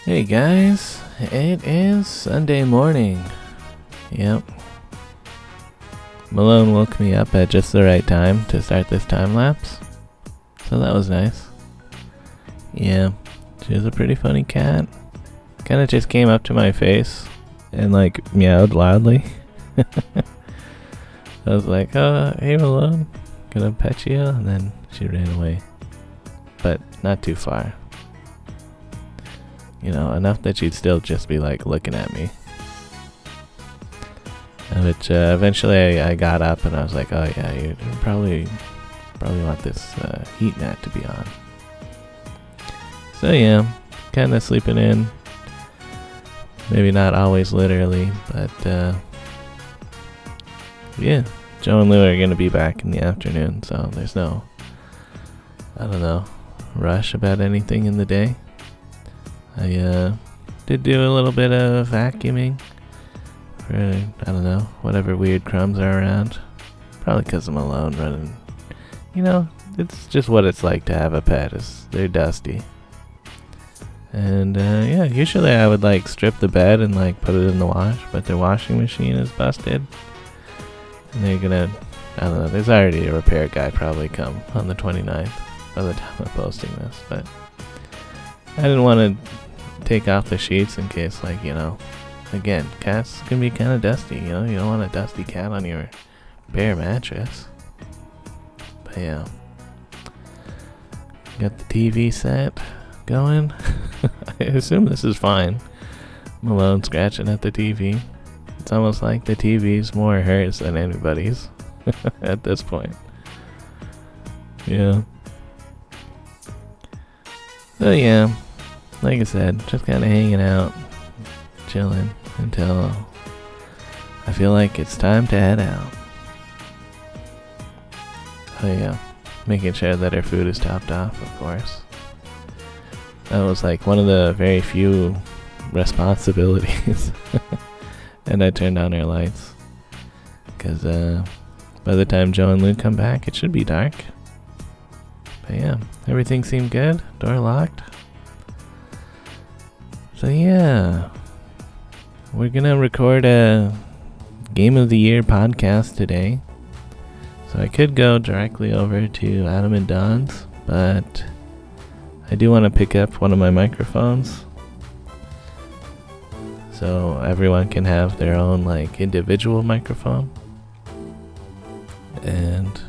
Hey guys, it is Sunday morning. Yep. Malone woke me up at just the right time to start this time lapse. So that was nice. Yeah, she was a pretty funny cat. Kinda just came up to my face and like meowed loudly. I was like, hey Malone, gonna pet you? And then she ran away. But not too far. You know, enough that she'd still just be like looking at me. Which eventually I got up and I was like, oh yeah, you probably want this heat mat to be on. So yeah, kind of sleeping in. Maybe not always literally, but yeah, Joe and Lou are going to be back in the afternoon, so there's no, I don't know, rush about anything in the day. I did do a little bit of vacuuming for, I don't know, whatever weird crumbs are around. Probably because I'm alone running. You know, it's just what it's like to have a pet. They're dusty. And yeah, usually I would like strip the bed and like put it in the wash, but their washing machine is busted. And they're gonna, I don't know, there's already a repair guy probably come on the 29th by the time I'm posting this, but I didn't want to take off the sheets in case, like, you know, again, cats can be kind of dusty, you know, you don't want a dusty cat on your bare mattress. But yeah, got the TV set going. I assume this is fine. I'm alone scratching at the TV. It's almost like the TV's more hers than anybody's at this point. Yeah. So yeah, like I said, just kind of hanging out, chilling until I feel like it's time to head out. Oh yeah, making sure that her food is topped off, of course. That was like one of the very few responsibilities. And I turned on her lights. Because by the time Joe and Lou come back, it should be dark. But yeah, everything seemed good. Door locked. So yeah, we're gonna record a Game of the Year podcast today. So I could go directly over to Adam and Don's, but I do want to pick up one of my microphones so everyone can have their own like individual microphone, and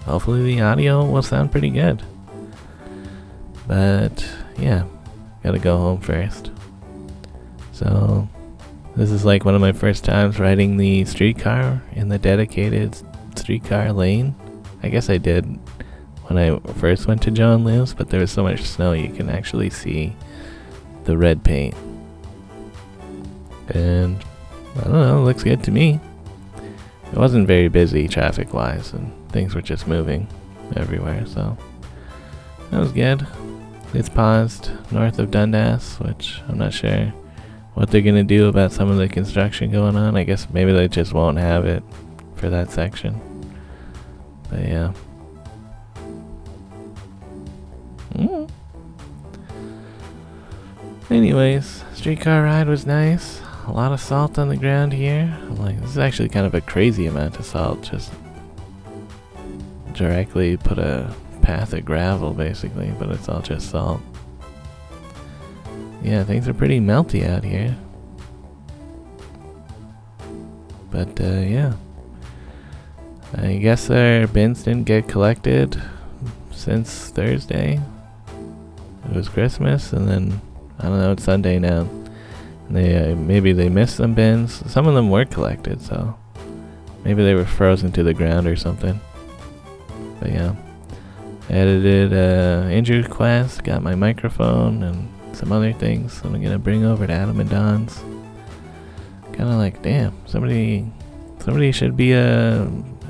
hopefully the audio will sound pretty good. But yeah, gotta go home first. So this is like one of my first times riding the streetcar in the dedicated streetcar lane. I guess I did when I first went to Joe and Lou's, but there was so much snow you can actually see the red paint. And I don't know, it looks good to me. It wasn't very busy traffic wise, and things were just moving everywhere, so that was good. It's paused north of Dundas, which I'm not sure what they're gonna do about some of the construction going on. I guess maybe they just won't have it for that section. But yeah. Anyways, streetcar ride was nice. A lot of salt on the ground here. I'm like, this is actually kind of a crazy amount of salt. Just directly put a path of gravel basically, but it's all just salt. Yeah, things are pretty melty out here. But yeah, I guess our bins didn't get collected since Thursday. It was Christmas, and then I don't know, it's Sunday now. And they maybe they missed some bins. Some of them were collected, so maybe they were frozen to the ground or something. But yeah, I edited injury request, got my microphone and some other things I'm gonna bring over to Adam and Don's. Kind of like, damn, somebody should be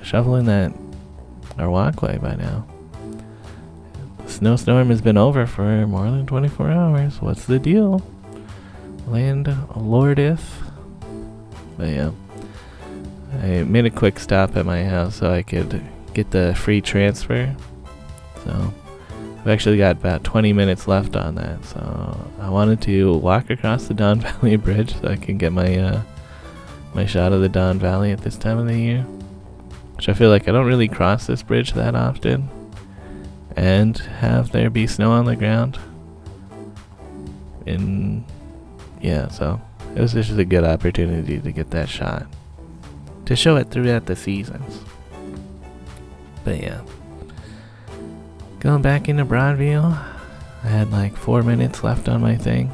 shoveling our walkway by now. The snowstorm has been over for more than 24 hours. What's the deal? Land lordeth. But yeah, I made a quick stop at my house so I could get the free transfer. So I've actually got about 20 minutes left on that, so I wanted to walk across the Don Valley Bridge so I can get my my shot of the Don Valley at this time of the year, which I feel like I don't really cross this bridge that often, and have there be snow on the ground. So it was just a good opportunity to get that shot, to show it throughout the seasons. But yeah, going back into Broadview, I had like 4 minutes left on my thing,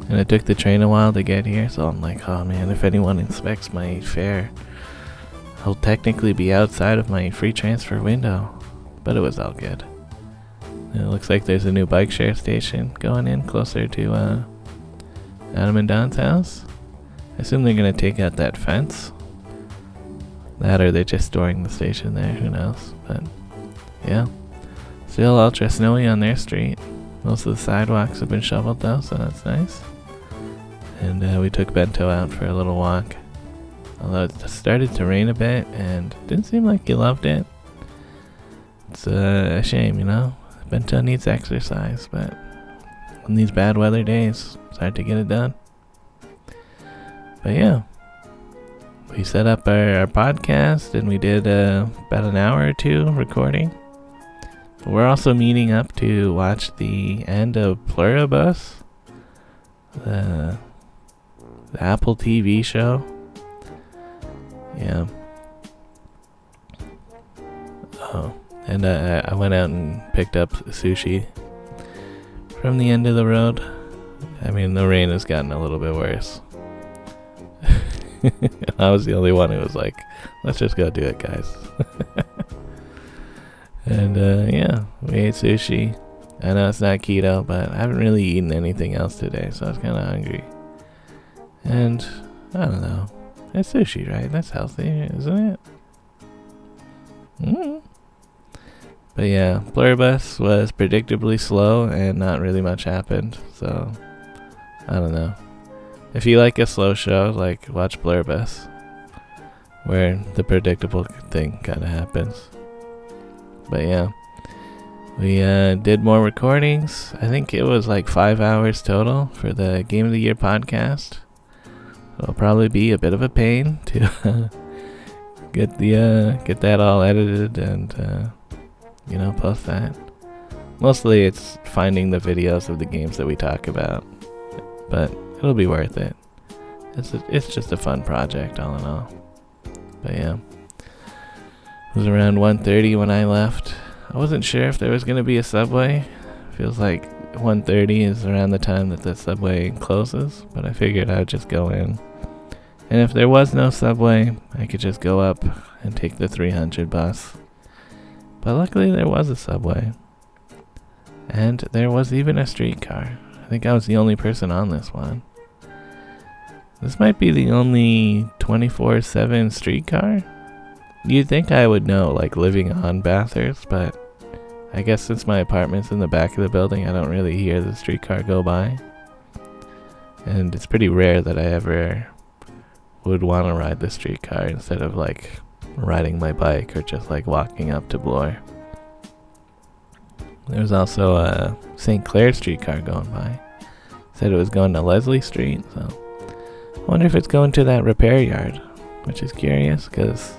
and it took the train a while to get here, so I'm like, oh man, if anyone inspects my fare, I'll technically be outside of my free transfer window. But it was all good. It looks like there's a new bike share station going in closer to Adam and Don's house. I assume they're gonna take out that fence. That or they're just storing the station there, who knows. But yeah, still ultra snowy on their street. Most of the sidewalks have been shoveled though, so that's nice. And we took Bento out for a little walk. Although it started to rain a bit and didn't seem like he loved it. It's a shame, you know. Bento needs exercise, but on these bad weather days, it's hard to get it done. But yeah, we set up our podcast and we did about an hour or two recording. We're also meeting up to watch the end of Pluribus, the Apple TV show. Yeah. Oh, and I went out and picked up sushi from the end of the road. I mean, the rain has gotten a little bit worse. I was the only one who was like, let's just go do it, guys. And yeah, we ate sushi. I know it's not keto, but I haven't really eaten anything else today, so I was kind of hungry. And I don't know. It's sushi, right? That's healthy, isn't it? But yeah, Pluribus was predictably slow and not really much happened, so I don't know. If you like a slow show, like watch Pluribus, where the predictable thing kind of happens. But yeah, we did more recordings. I think it was like 5 hours total for the Game of the Year podcast. It'll probably be a bit of a pain to get that all edited and post that. Mostly it's finding the videos of the games that we talk about, but it'll be worth it. It's just a fun project all in all. But yeah, it was around 1:30 when I left. I wasn't sure if there was going to be a subway. Feels like 1:30 is around the time that the subway closes, but I figured I would just go in. And if there was no subway, I could just go up and take the 300 bus. But luckily there was a subway. And there was even a streetcar. I think I was the only person on this one. This might be the only 24/7 streetcar. You'd think I would know, like living on Bathurst, but I guess since my apartment's in the back of the building, I don't really hear the streetcar go by. And it's pretty rare that I ever would want to ride the streetcar instead of like riding my bike or just like walking up to Bloor. There's also a St. Clair streetcar going by. Said it was going to Leslie Street, so I wonder if it's going to that repair yard, which is curious because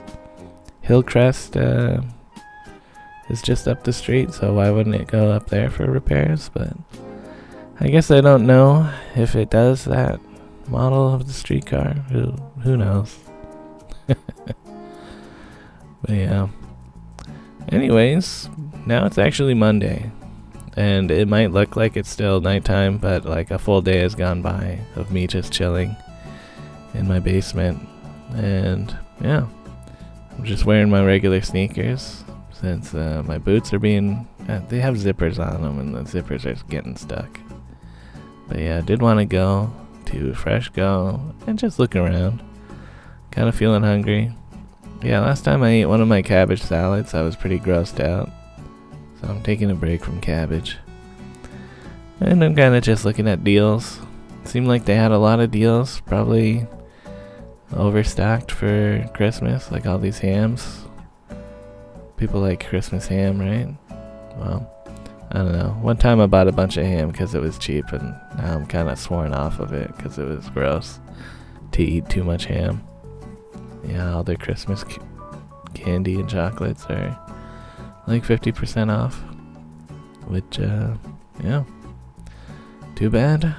Hillcrest is just up the street, so why wouldn't it go up there for repairs? But I guess I don't know if it does that model of the streetcar. Who knows? But yeah. Anyways, now it's actually Monday, and it might look like it's still nighttime, but like a full day has gone by of me just chilling in my basement. And yeah, I'm just wearing my regular sneakers since my boots are being they have zippers on them and the zippers are getting stuck. But yeah, I did want to go to Fresh Go and just look around, kind of feeling hungry. Yeah, last time I ate one of my cabbage salads, I was pretty grossed out, so I'm taking a break from cabbage. And I'm kind of just looking at deals. It seemed like they had a lot of deals, probably overstocked for Christmas, like all these hams. People like Christmas ham, right? Well, I don't know. One time I bought a bunch of ham because it was cheap, and now I'm kind of sworn off of it because it was gross to eat too much ham. Yeah, all their Christmas candy and chocolates are like 50% off, which, yeah, too bad.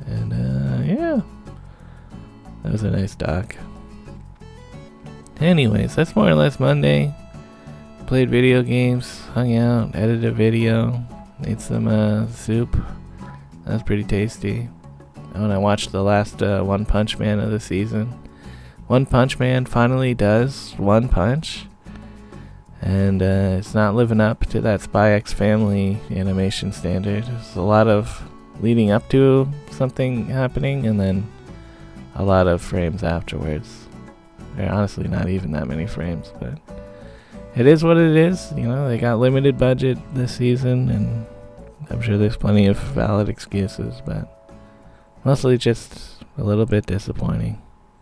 And, yeah, that was a nice doc. Anyways, that's more or less Monday. Played video games, hung out, edited a video, made some soup. That was pretty tasty. And I watched the last One Punch Man of the season. One Punch Man finally does one punch, and it's not living up to that Spy X Family animation standard. There's a lot of leading up to something happening, and then a lot of frames afterwards. There are honestly not even that many frames, but it is what it is. You know, they got limited budget this season, and I'm sure there's plenty of valid excuses, but mostly just a little bit disappointing.